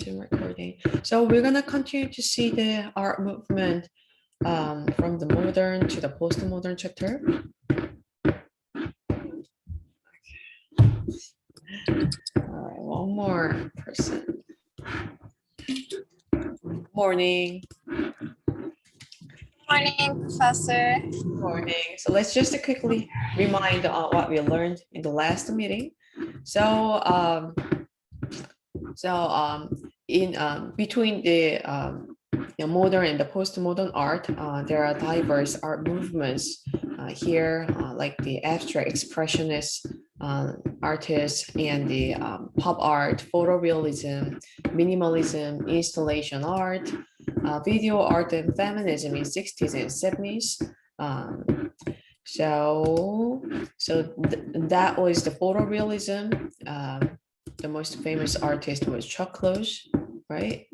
Zoom recording. So we're gonna continue to see the art movement from the modern to the postmodern chapter. All right, one more person. Morning. Morning, Professor. Morning. So let's just quickly remind what we learned in the last meeting. So in between the modern and the postmodern art, there are diverse art movements here, like the abstract expressionist artists and the pop art, photorealism, minimalism, installation art, video art, and feminism in 60s and 70s. That was the photorealism. The most famous artist was Chuck Close, right?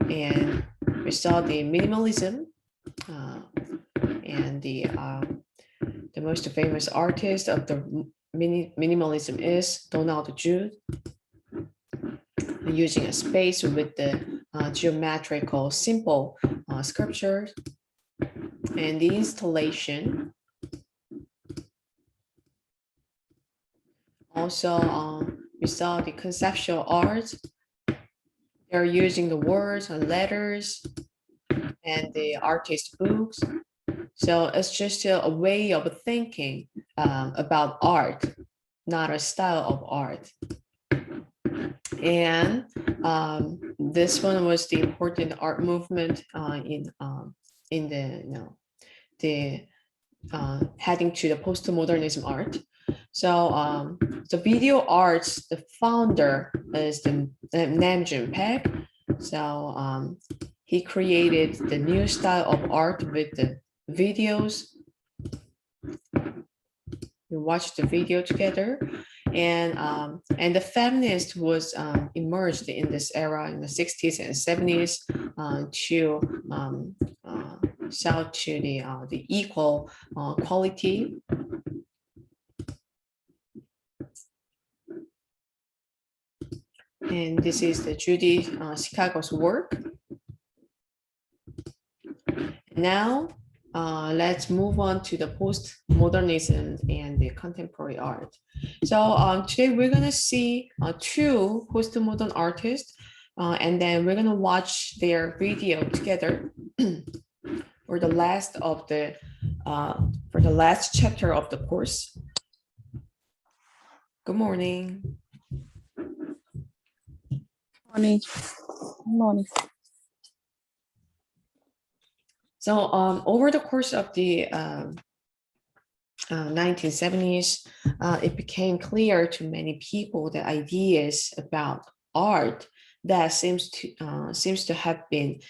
And we saw the minimalism, and the most famous artist of the minimalism is Donald Jude, using a space with the geometrical simple sculptures. And the installation also, we saw the conceptual art. They're using the words and letters and the artist books. So it's just a way of thinking about art, not a style of art. And this one was the important art movement in the heading to the postmodernism art. So the video arts, the founder is the Namjoon Paik. So he created the new style of art with the videos. We watched the video together, and the feminist was emerged in this era in the 60s and 70s to sell to the equal quality. And this is the Judy Chicago's work. Now, let's move on to the postmodernism and the contemporary art. So today we're going to see two postmodern artists, and then we're going to watch their video together for the last chapter of the course. Good morning. Morning. Morning. So over the course of the 1970s, it became clear to many people that ideas about art that seems to have been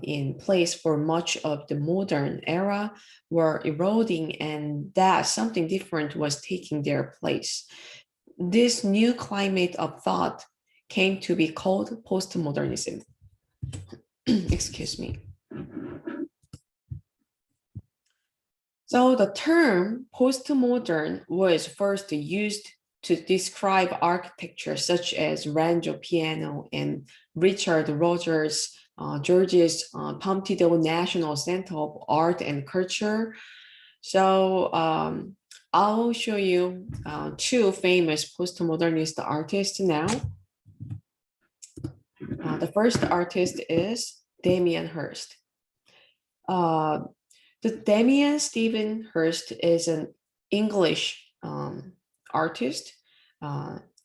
in place for much of the modern era were eroding, and that something different was taking their place. This new climate of thought came to be called postmodernism. Excuse me. So the term postmodern was first used to describe architecture such as Rancho Piano and Richard Rogers George's Pompidou National Center of Art and Culture. So I'll show you two famous postmodernist artists now. The first artist is Damien Hirst. The Damien Stephen Hirst is an English artist,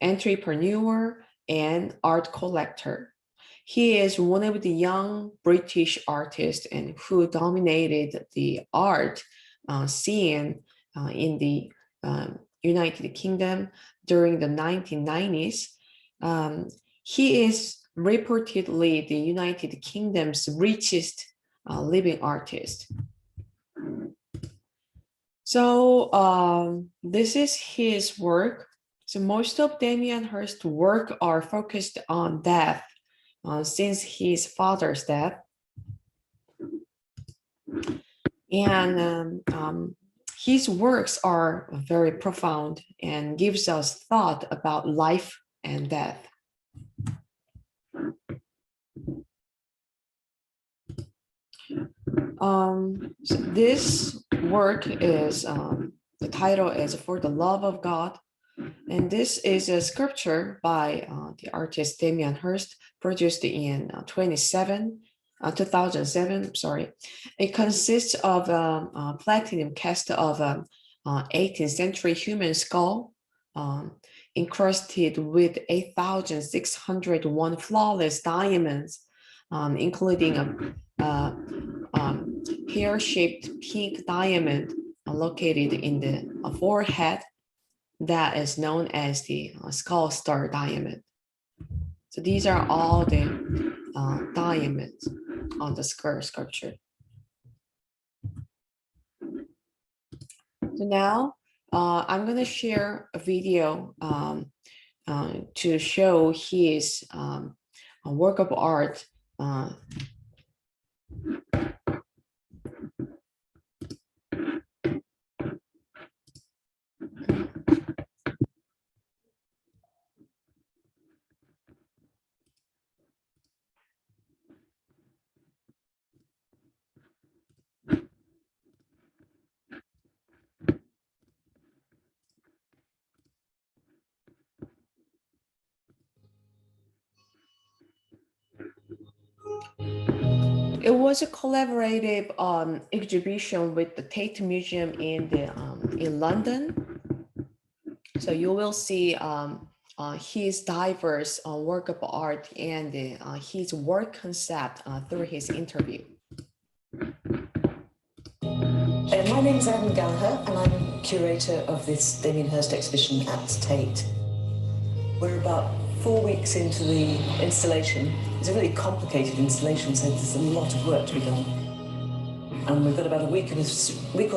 entrepreneur, and art collector. He is one of the young British artists and who dominated the art scene in the United Kingdom during the 1990s. He is reportedly the United Kingdom's richest living artist. So this is his work. So most of Damien Hirst's work are focused on death since his father's death. And his works are very profound and gives us thought about life and death. So this work is, the title is For the Love of God. And this is a sculpture by the artist Damien Hirst, produced in 2007. Sorry. It consists of a platinum cast of 18th century human skull, encrusted with 8,601 flawless diamonds, including a pear-shaped pink diamond located in the forehead that is known as the skull star diamond. So these are all the diamonds on the sculpture. So now I'm going to share a video to show his work of art. It was a collaborative exhibition with the Tate Museum in London. So you will see his diverse work of art and his work concept through his interview. My name is Adam Gallagher and I'm curator of this Damien Hirst exhibition at Tate. We're about 4 weeks into the installation. It's a really complicated installation, so there's a lot of work to be done. And we've got about a week or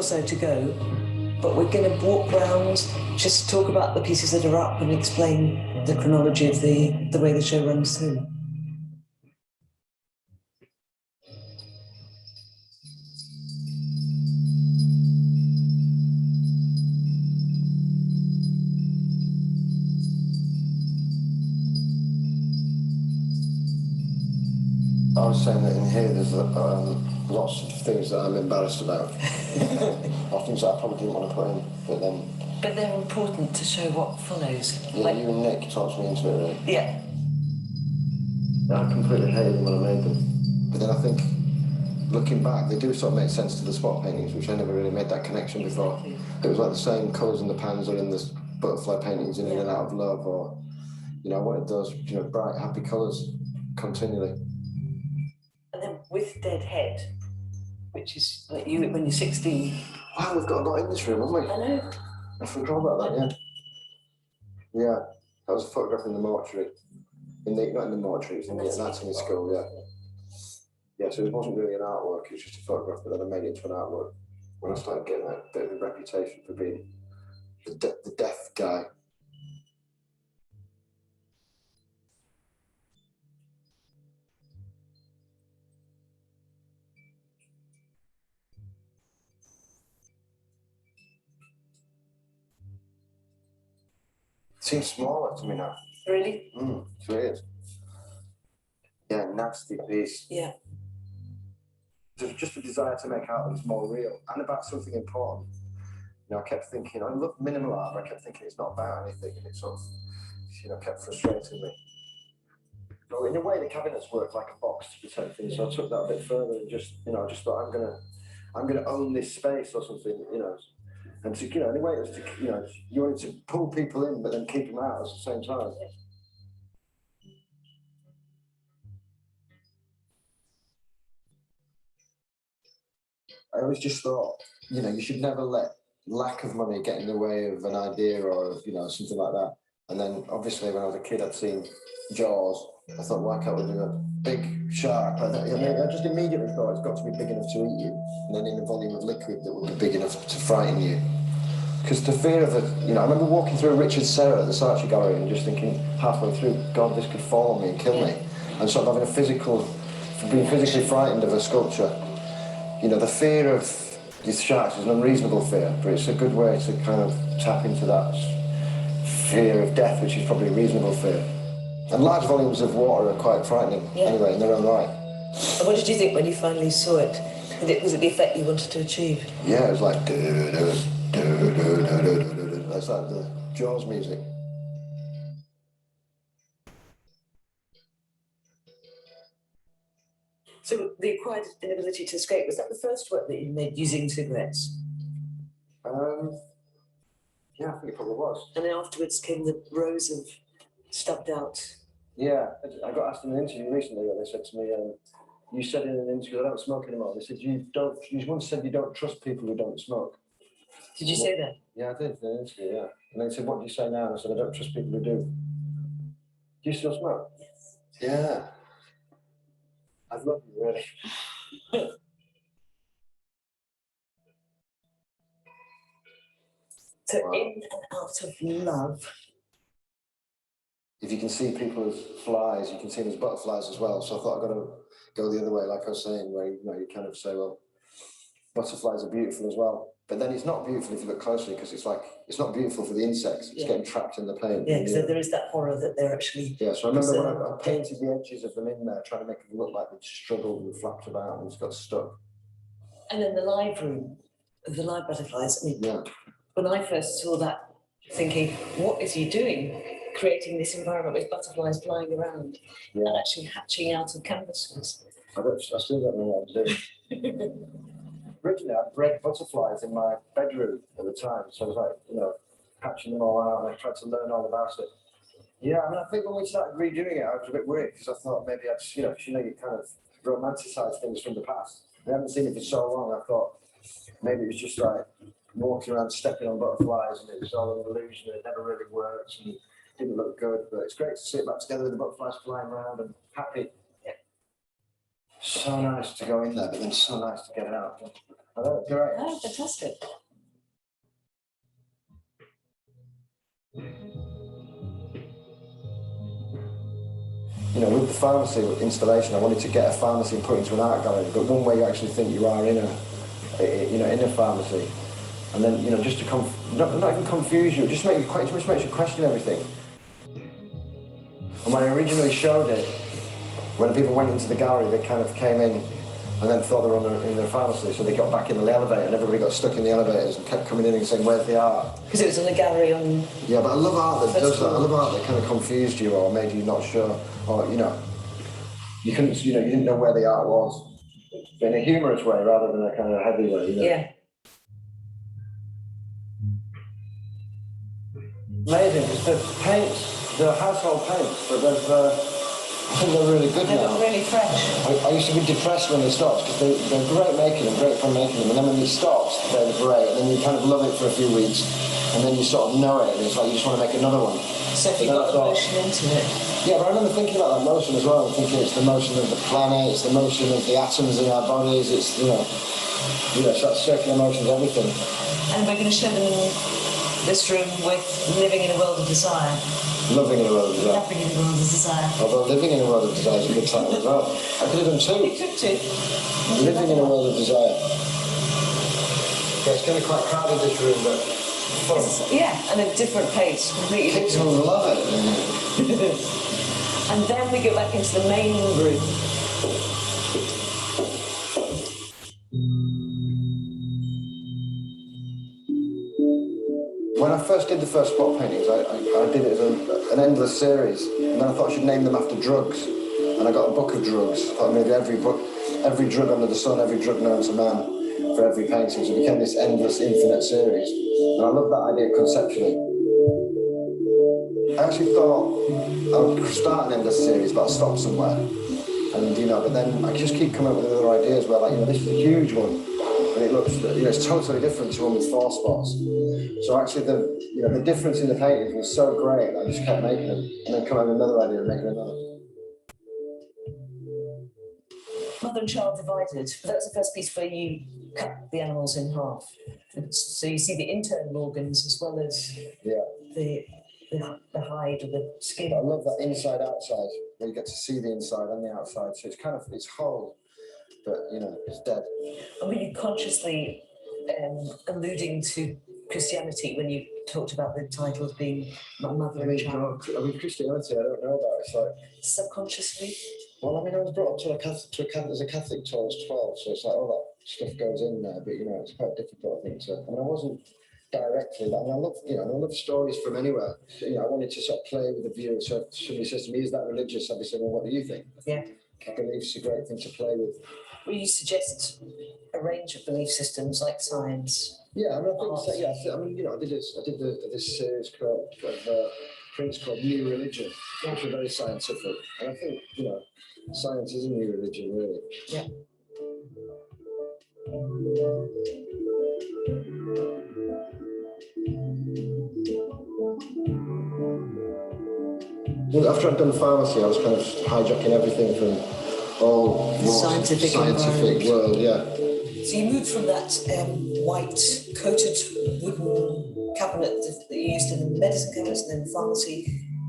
so to go, but we're going to walk around, just talk about the pieces that are up and explain the chronology of the way the show runs through. I was saying that in here there's lots of things that I'm embarrassed about. Or things that I probably didn't want to put in, but then... But they're important to show what follows. Yeah, like, you and Nick talked me into it, really. Yeah. I completely hated them when I made them. But then I think, looking back, they do sort of make sense to the spot paintings, which I never really made that connection before. It was like the same colours in the pans or in the butterfly paintings in and out of love, or, you know, I wanted those, you know, bright, happy colours continually. And then with Dead Head, which is like you when you're 16. Wow, we've got a lot in this room, haven't we? I know. I forgot about that, yeah. Yeah, that was a photograph in the mortuary. Not in the mortuary, it was in the anatomy school, yeah. Yeah, so it wasn't really an artwork, it was just a photograph, but then I made it into an artwork when I started getting a bit of a reputation for being the deaf guy. Seems smaller to me now. Really? It's weird. Yeah, nasty piece. Yeah. There's just a desire to make art that's more real and about something important. You know, I kept thinking, I love minimal art, but I kept thinking it's not about anything, and it sort of, you know, kept frustrating me. So in a way, the cabinets work like a box to protect things. So I took that a bit further and just, you know, I just thought I'm gonna own this space or something, you know. And to, you know, in a way, it was to, you know, you wanted to pull people in, but then keep them out at the same time. I always just thought, you know, you should never let lack of money get in the way of an idea or, you know, something like that. And then, obviously, when I was a kid, I'd seen Jaws. I thought, why can't we do a big shark? I just immediately thought it's got to be big enough to eat you, and then in a volume of liquid that would be big enough to frighten you. Because the fear of it, you know, I remember walking through a Richard Serra at the Saatchi Gallery and just thinking halfway through, God, this could fall on me and kill me. And sort of being physically frightened of a sculpture. You know, the fear of these sharks is an unreasonable fear, but it's a good way to kind of tap into that fear of death, which is probably a reasonable fear. And large volumes of water are quite frightening anyway, in their own right. And what did you think when you finally saw it? Was it the effect you wanted to achieve? Yeah, it was like that's like the Jaws music. So the acquired inability to escape, was that the first work that you made using cigarettes? Yeah, I think it probably was. And then afterwards came the rows of stubbed out. Yeah, I got asked in an interview recently, and they said to me, you said in an interview, I don't smoke anymore. They said, you once said you don't trust people who don't smoke. Did you say that? Yeah, I did in an interview, yeah. And they said, what do you say now? And I said, I don't trust people who do. Do you still smoke? Yes. Yeah. I love you, really. So Wow. in and out of love. If you can see people as flies, you can see them as butterflies as well. So I thought I've got to go the other way, like I was saying, where you kind of say, well, butterflies are beautiful as well. But then it's not beautiful if you look closely, because it's not beautiful for the insects. It's getting trapped in the paint. Yeah, so there is that horror that they're actually. Yeah, so I remember when I painted the edges of them in there, trying to make them look like they struggled and flapped about and just got stuck. And then the live room of the live butterflies. I mean, Yeah. when I first saw that, thinking, what is he doing? Creating this environment with butterflies flying around and actually hatching out of canvases. I still don't know what I'm doing. Originally, I bred butterflies in my bedroom at the time, so I was like, hatching them all out, and I tried to learn all about it. Yeah, I mean, I think when we started redoing it, I was a bit worried, because I thought maybe I'd just, you kind of romanticize things from the past. I haven't seen it for so long, I thought maybe it was just like walking around stepping on butterflies, and it was all an illusion, and it never really worked, and didn't look good, but it's great to see it back together with the butterflies flying around and happy. Yeah. So nice to go in there, but then so nice to get out. I know, it's great. Oh, fantastic. With the pharmacy installation, I wanted to get a pharmacy and put it into an art gallery, but one way you actually think you are in a pharmacy, and then just to not even confuse you, just makes you question everything. And when I originally showed it, when people went into the gallery, they kind of came in and then thought they were in their pharmacy, so they got back in the elevator, and everybody got stuck in the elevators and kept coming in and saying, "Where's the art?" Because it was in the gallery on. Yeah, but I love art that does that. I love art that kind of confused you or made you not sure, or you couldn't, you didn't know where the art was, in a humorous way rather than a kind of heavy way. Yeah. Amazing, because the paints, they're household paints, but I think they're really good They now. look really fresh. I used to be depressed when they stopped, because they're great making them, great fun making them, and then when they stopped, they're great, and then you kind of love it for a few weeks, and then you sort of know it, and it's like you just want to make another one. So if you got emotion into it. Yeah, but I remember thinking about that motion as well, and thinking it's the motion of the planet, it's the motion of the atoms in our bodies, it's, it's that circular motion of everything. And we're going to show them this room with living in a world of desire. Loving in a world of desire. Loving in a world of desire. Although living in a world of desire is a good title as well. I could have done two. You could too. Living in a world of desire. Yeah, it's going to be quite crowded, this room, but fun. Yeah, and a different pace, completely Kids different. will love it. And then we go back into the main room. When I first did the first spot paintings, I did it as an endless series, and then I thought I should name them after drugs, and I got a book of drugs. I thought maybe every drug under the sun, every drug known to man, for every painting, so it became this endless, infinite series. And I love that idea conceptually. I actually thought I would start an endless series, but I'll stop somewhere. And but then I just keep coming up with other ideas where, this is a huge one, and it looks, it's totally different to one with 4 spots. So actually, the difference in the paintings was so great that I just kept making them, and then come up with another idea and making another. Mother and child divided. But that was the first piece where you cut the animals in half. So you see the internal organs as well as the hide or the skin. I love that inside outside, where you get to see the inside and the outside. So it's whole, but it's dead. And were you consciously alluding to Christianity when you talked about the titles being My Mother and Child? Christianity, I don't know about. It's like subconsciously. Well, I was brought up as a Catholic till I was 12, so it's like all stuff goes in there, but you know, it's quite difficult, I think. So, I mean, I wasn't directly, but I mean, I love, you know, I love stories from anywhere. So, you know, I wanted to sort of play with the viewer. So if somebody says to me, "Is that religious?" I'd be saying, "Well, what do you think?" Yeah. Belief's a great thing to play with. Will you suggest a range of belief systems like science? Yeah, I mean, I think so, yeah. I mean, you know, I did this series called prints called New Religion, which are very scientific, and I think, you know, science is a new religion, really. Yeah. Well, after I'd done pharmacy, I was kind of hijacking everything from all Scientific world, yeah. So you moved from that white coated wooden cabinet that you used in the medicine cabinets and then pharmacy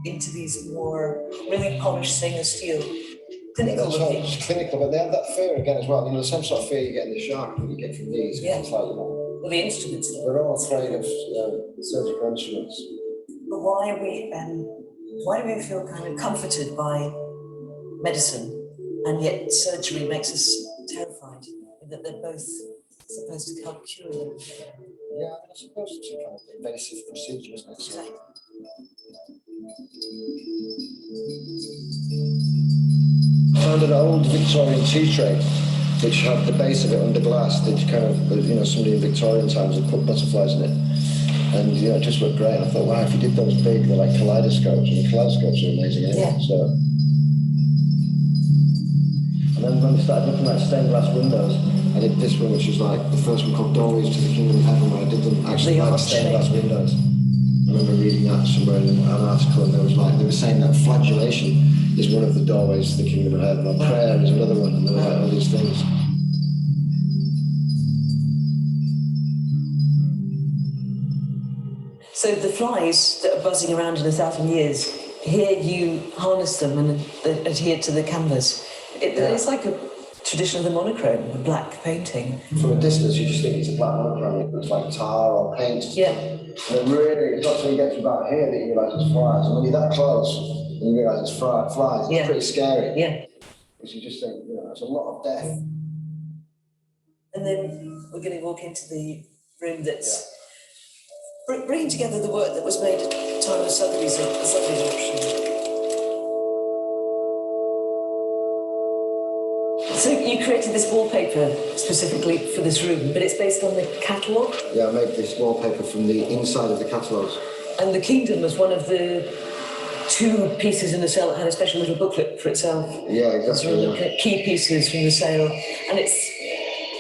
into these more really polished stainless steel clinical That's right, looking. it's clinical, but they have that fear again as well. You know, the same sort of fear you get in the shark that you get from these. Yeah. It's like, you know, Well, the instruments. they're all afraid of surgical instruments. But why do we feel kind of comforted by medicine and yet surgery makes us terrified that they're both supposed to help cure them? Yeah, I suppose it's a kind of invasive procedure, isn't it? So, I found an old Victorian tea tray which had the base of it under glass. They'd kind of, you know, somebody in Victorian times had put butterflies in it. And, you know, it just looked great. And I thought, wow, if you did those big, they're like kaleidoscopes. And the kaleidoscopes are amazing anyway. Yeah. So, and then when we started looking at stained glass windows, I did this one, which was like the first one called Doorways to the Kingdom of Heaven, where I did them actually like stained glass windows. I remember reading that somewhere in an article, and they were saying that flagellation is one of the doorways to the Kingdom of Heaven, or prayer is another one, and there were like all these things. So the flies that are buzzing around in 1,000 years, here you harness them and adhere to the canvas. It's like a tradition of the monochrome, the black painting. From a distance, you just think it's a black monochrome. It looks like tar or paint. Yeah. And really, it's not until you get to about here that you realise it's flies. And when you're that close, and you realise it's flies, it's pretty scary. Yeah. Because you just think, you know, it's a lot of death. And then we're going to walk into the room that's bringing together the work that was made at the time of Sotheby's auction. So you created this wallpaper specifically for this room, but it's based on the catalogue? Yeah, I made this wallpaper from the inside of the catalogues. And the Kingdom was one of the 2 pieces in the sale that had a special little booklet for itself. Yeah, exactly. Sort of key pieces from the sale. And it's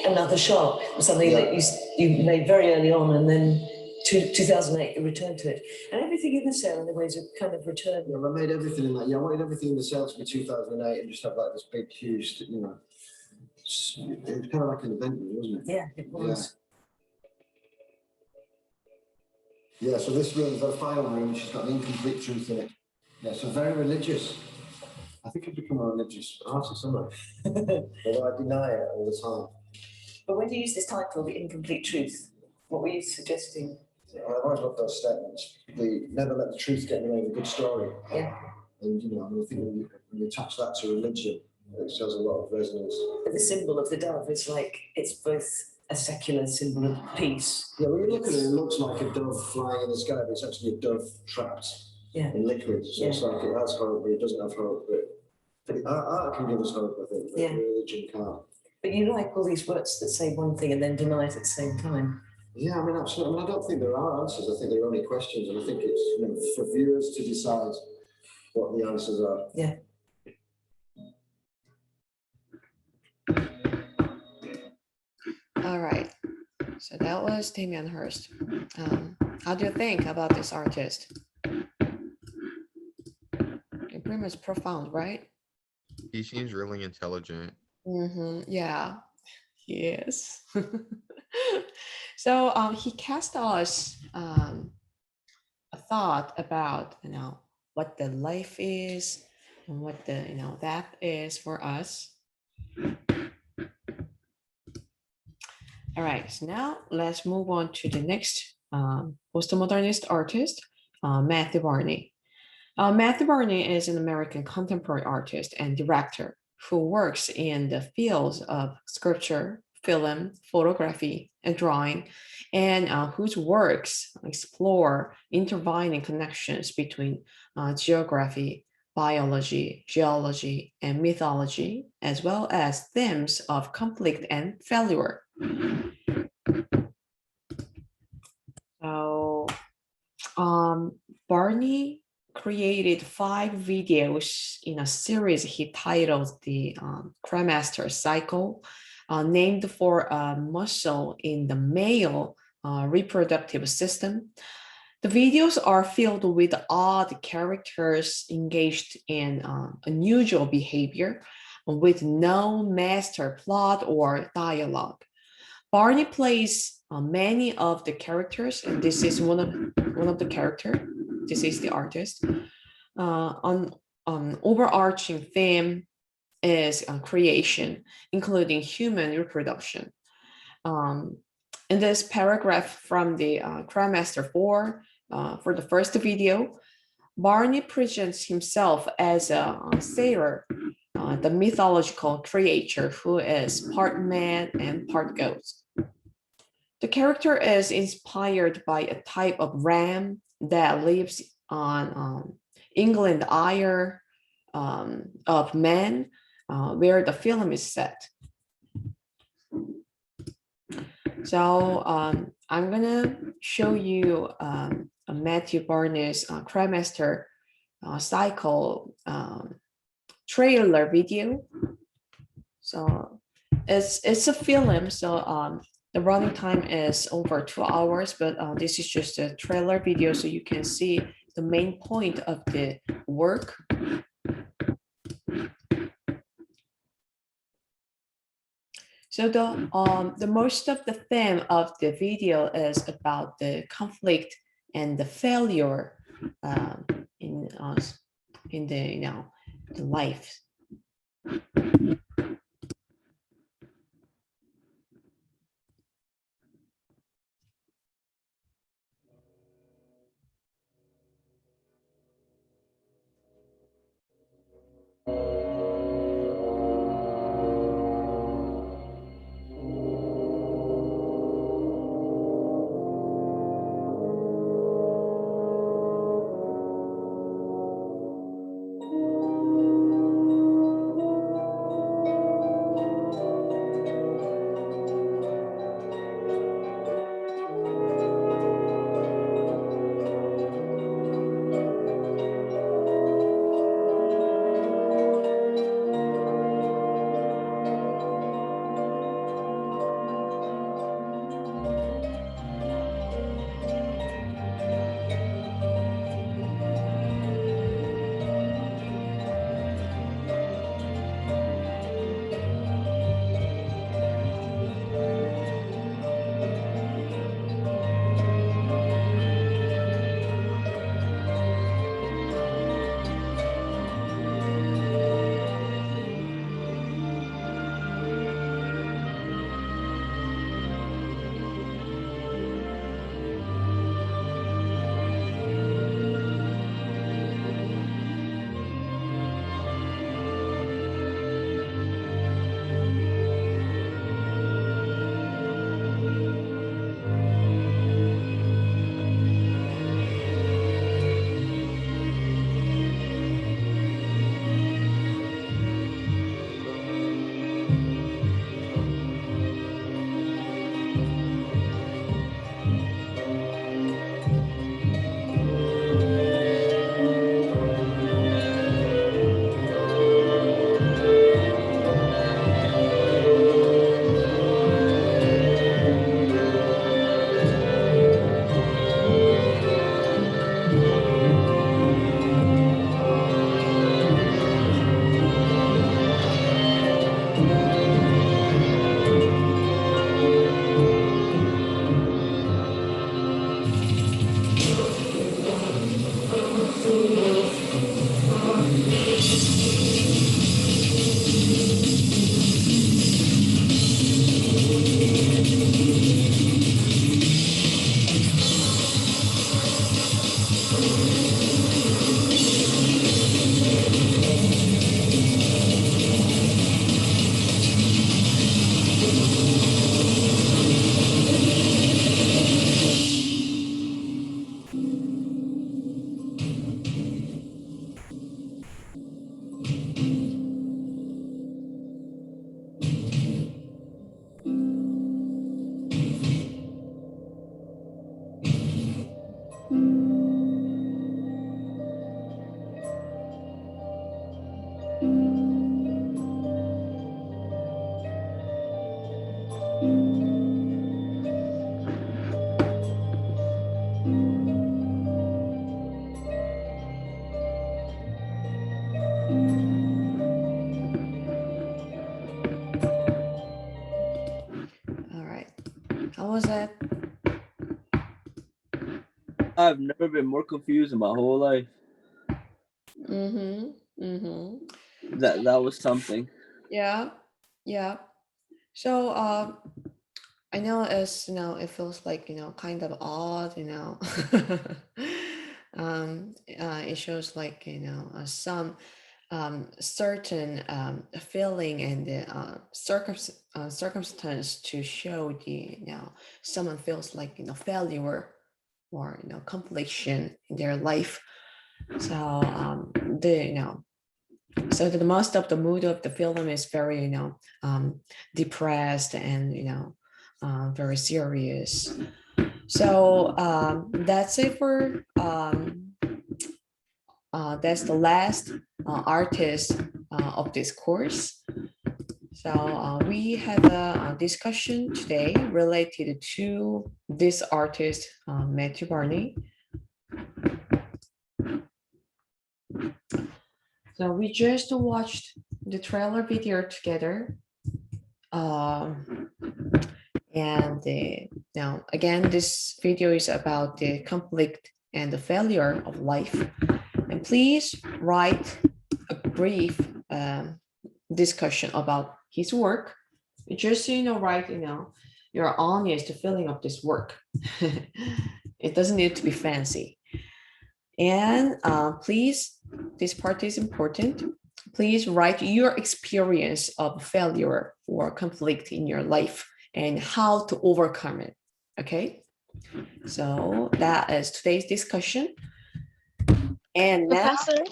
another shark, something that you made very early on, and then 2008 you returned to it. And everything in the sale in the ways of kind of return. Yeah, I made everything in that. Yeah, I wanted everything in the sale to be 2008 and just have like this big, huge, you know, it was kind of like an event, wasn't it? Yeah, it was. Yeah, so this room is the final room, which has got an incomplete truth in it. Yeah, so very religious. I think I've become a religious artist, haven't I? Although I deny it all the time. But when you use this title, The Incomplete Truth, what were you suggesting? I've always loved those statements. The never let the truth get in the way of a good story. Yeah. And, you know, I mean, I think when you attach that to religion, it shows a lot of resonance. But the symbol of the dove is like, it's both a secular symbol of peace. Yeah, when you look at it, it looks like a dove flying in the sky, but it's actually a dove trapped in liquid. So it's like it has hope, but it doesn't have hope. But art can give us hope, I think, but religion can't. But you like all these words that say one thing and then deny it at the same time. Yeah, I mean, absolutely. I mean, I don't think there are answers. I think there are only questions, and I think it's, you know, for viewers to decide what the answers are. Yeah. All right. So that was Damien Hirst. How do you think about this artist? It's pretty much profound, right? He seems really intelligent. Yeah, he is. So he cast us a thought about, you know, what the life is and what the, you know, that is for us. All right, so now let's move on to the next postmodernist artist, Matthew Barney. Matthew Barney is an American contemporary artist and director who works in the fields of sculpture, film, photography, and drawing, and whose works explore intertwining connections between geography, biology, geology, and mythology, as well as themes of conflict and failure. So, Barney created 5 videos in a series he titled the Cremaster Cycle, named for a muscle in the male reproductive system. The videos are filled with odd characters engaged in unusual behavior with no master plot or dialogue. Barney plays many of the characters, and this is one of the character. This is the artist. On overarching theme is creation, including human reproduction. In this paragraph from the Cremaster 4, for the first video, Barney presents himself as a sailor, the mythological creature who is part man and part goat. The character is inspired by a type of ram that lives on England Isle of Man, where the film is set. So I'm gonna show you Matthew Barney's Cremaster Cycle trailer video. So it's a film, so the running time is over 2 hours, but this is just a trailer video, so you can see the main point of the work. So the most of the theme of the video is about the conflict and the failure in the the life. was that? I've never been more confused in my whole life. That was something. Yeah, yeah. So I know it's, it feels like, kind of odd, it shows like, some certain feeling and the circumstance to show the, someone feels like, failure or, completion in their life. So so the most of the mood of the film is very, depressed and, very serious. So that's it for that's the last artist of this course. So we have a discussion today related to this artist, Matthew Barney. So we just watched the trailer video together. And now again, this video is about the conflict and the failure of life. And please write a brief discussion about his work. Just so write, your honest feeling of this work. It doesn't need to be fancy. And please, this part is important. Please write your experience of failure or conflict in your life and how to overcome it. Okay, so that is today's discussion. And now, Professor,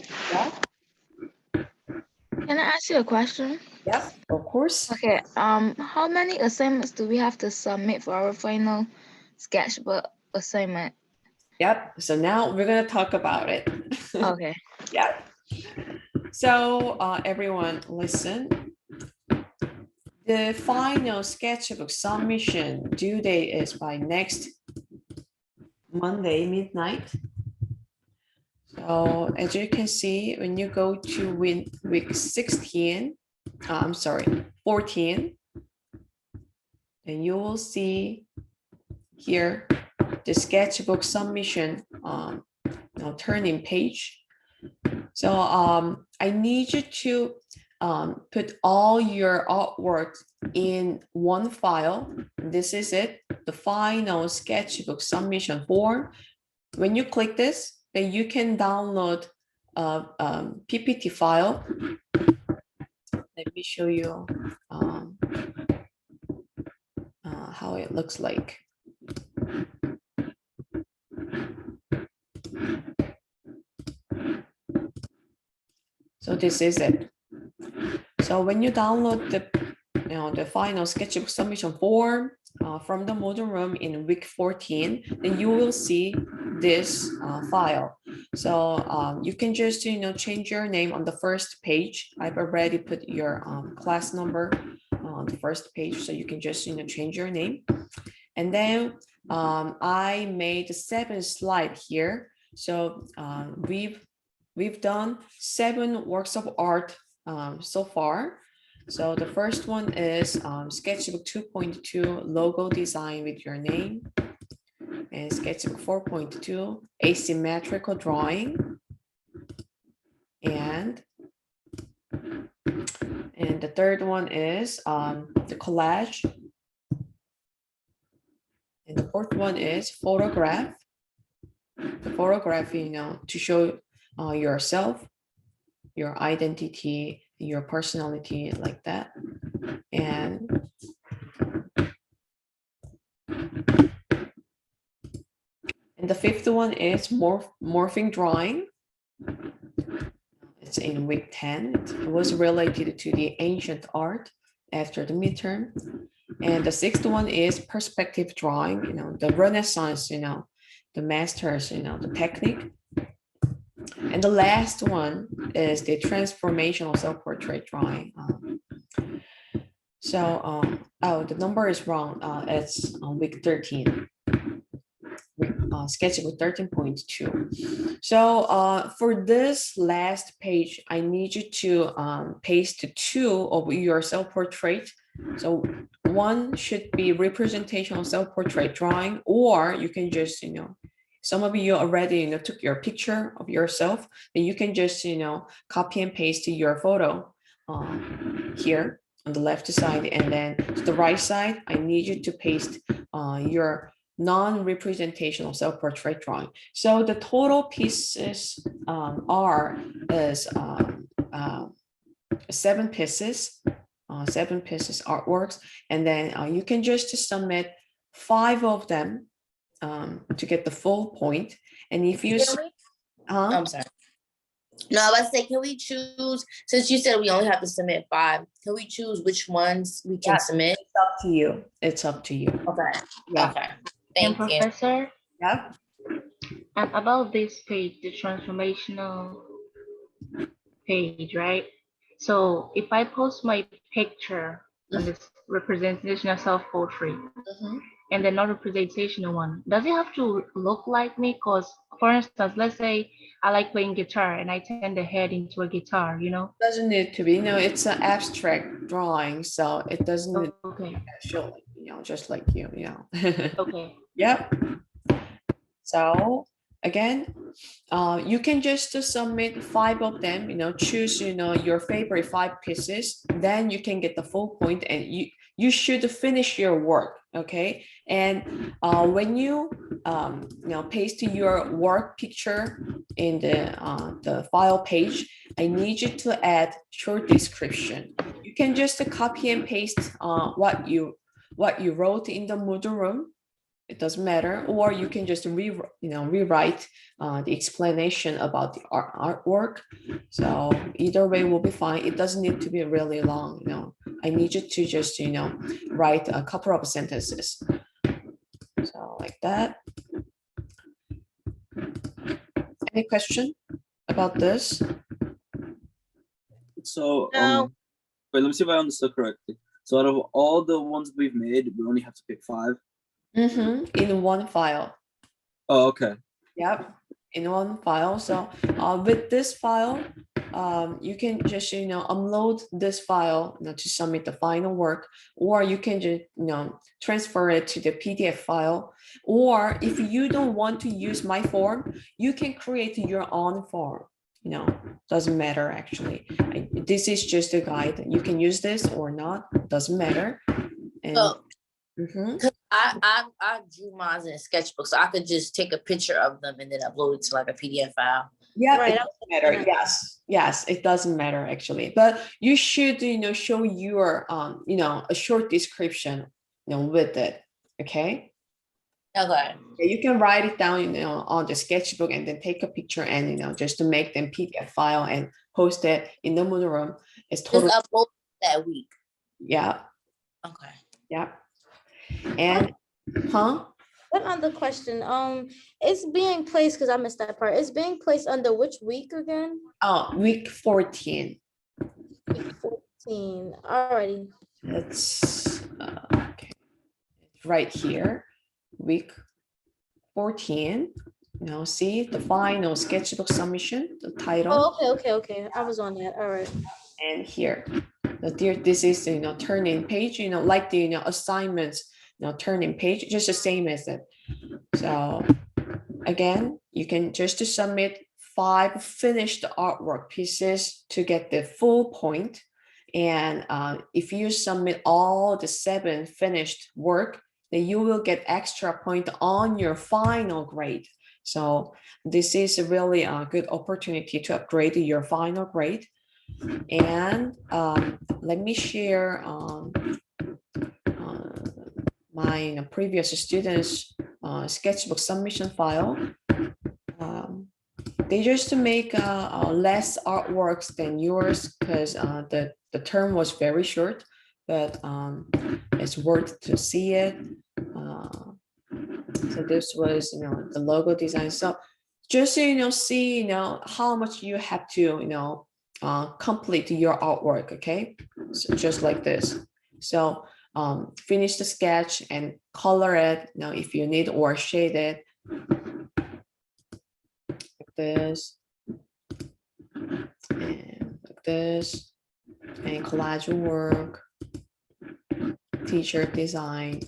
can I ask you a question? Yep, of course. Okay, how many assignments do we have to submit for our final sketchbook assignment? Yep, so now we're gonna talk about it. Okay. Yeah. So everyone listen. The final sketchbook submission due date is by next Monday midnight. So as you can see, when you go to week 16, 14, then you will see here the sketchbook submission turning page. So I need you to put all your artwork in one file. This is it, the final sketchbook submission form. When you click this, then you can download a PPT file. Let me show you how it looks like. So this is it. So when you download the final sketchbook submission form from the Modern Room in week 14, then you will see this file. So you can just change your name on the first page. I've already put your class number on the first page, so you can just change your name. And then I made 7 slides here. So we've done 7 works of art so far. So the first one is sketchbook 2.2 logo design with your name, and sketchbook 4.2 asymmetrical drawing, and the third one is the collage, and the fourth one is photograph. The photograph, to show yourself, your identity, your personality, like that. And the fifth one is morphing drawing. It's in week 10. It was related to the ancient art after the midterm. And the sixth one is perspective drawing, the Renaissance, the masters, the technique. And the last one is the transformational self-portrait drawing. Oh, the number is wrong. It's on week 13. Sketchbook 13.2. So for this last page, I need you to paste 2 of your self-portrait So one should be representation of self-portrait drawing, or you can just, some of you already, took your picture of yourself, then you can just, copy and paste your photo here on the left side, and then to the right side, I need you to paste your non-representational self-portrait drawing. So the total pieces are is 7 pieces, 7 pieces artworks, and then you can just submit 5 of them to get the full point. And if you, I'm sorry. No, I was about to say, can we choose, since you said we only have to submit 5, can we choose which ones we can submit? It's up to you. It's up to you. Okay. Yeah. Okay. And Thank you. Professor, Yeah. and about this page, the transformational page, right? So if I post my picture on this representational self-portrait and the non-representational one, does it have to look like me? Because for instance, let's say I like playing guitar and I turn the head into a guitar, Doesn't need to be, it's an abstract drawing, so it doesn't need Okay. to show, just like you. Okay. Yep. So again, you can just submit 5 of them, choose, your favorite 5 pieces, then you can get the full point, and you should finish your work. Okay. And when you, paste your work picture in the file page, I need you to add short description. You can just copy and paste what you wrote in the Moodle room. It doesn't matter, or you can just rewrite the explanation about the artwork. So either way will be fine. It doesn't need to be really long. I need you to just write a couple of sentences. So like that. Any question about this? So No. wait, let me see if I understood correctly. So out of all the ones we've made, we only have to pick 5. In one file. Oh, okay. Yep, in one file. So with this file, you can just upload this file to submit the final work, or you can just transfer it to the PDF file. Or if you don't want to use my form, you can create your own form. Doesn't matter actually. This is just a guide. You can use this or not. Doesn't matter. And So, I drew mine in a sketchbook, so I could just take a picture of them and then upload it to like a PDF file. yeah, Right, it doesn't matter. Yes, it doesn't matter actually. But you should, show your, a short description, with it. Okay. Okay. You can write it down, on the sketchbook, and then take a picture and, just to make them PDF file and post it in the Moodle room. It's totally. Just upload that week. Yeah. Okay. Yeah. And, One other question. It's being placed, because I missed that part. It's being placed under which week again? week 14. Week 14. Alrighty. It's okay. It's right here, week 14. See the final sketchbook submission, the title. Oh, okay. I was on that. All right. And here, this is turn-in page. Like the assignments, turn-in page, just the same as it. So again, you can just submit 5 finished artwork pieces to get the full point. And if you submit all the 7 finished work, then you will get extra point on your final grade. So this is a really good opportunity to upgrade your final grade. And let me share my previous students' sketchbook submission file. They just make less artworks than yours, because the term was very short, but it's worth to see it. So this was the logo design. So just see how much you have to complete your artwork. Okay, so just like this. So finish the sketch and color it if you need, or shade it like this and like this, and collage work teacher design.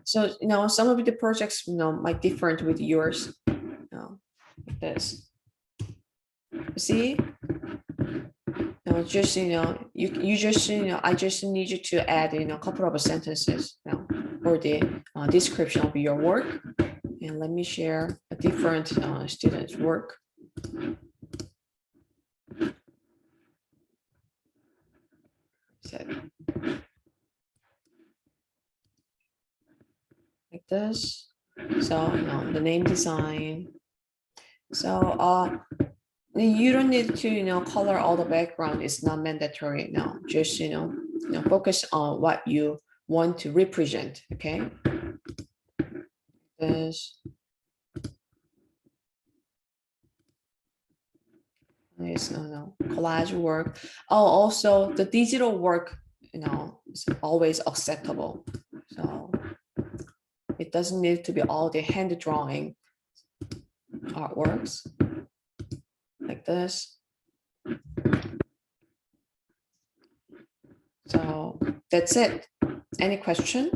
So, some of the projects, might different with yours, like this. See? Just, you just, I just need you to add, a couple of sentences for the description of your work. And let me share a different student's work. So, like this. So, the name design. So, you don't need to, color all the background. It's not mandatory. No, just, focus on what you want to represent. Okay. This. It's collage work. Oh, also the digital work, is always acceptable. So it doesn't need to be all the hand drawing artworks like this. So that's it. Any question?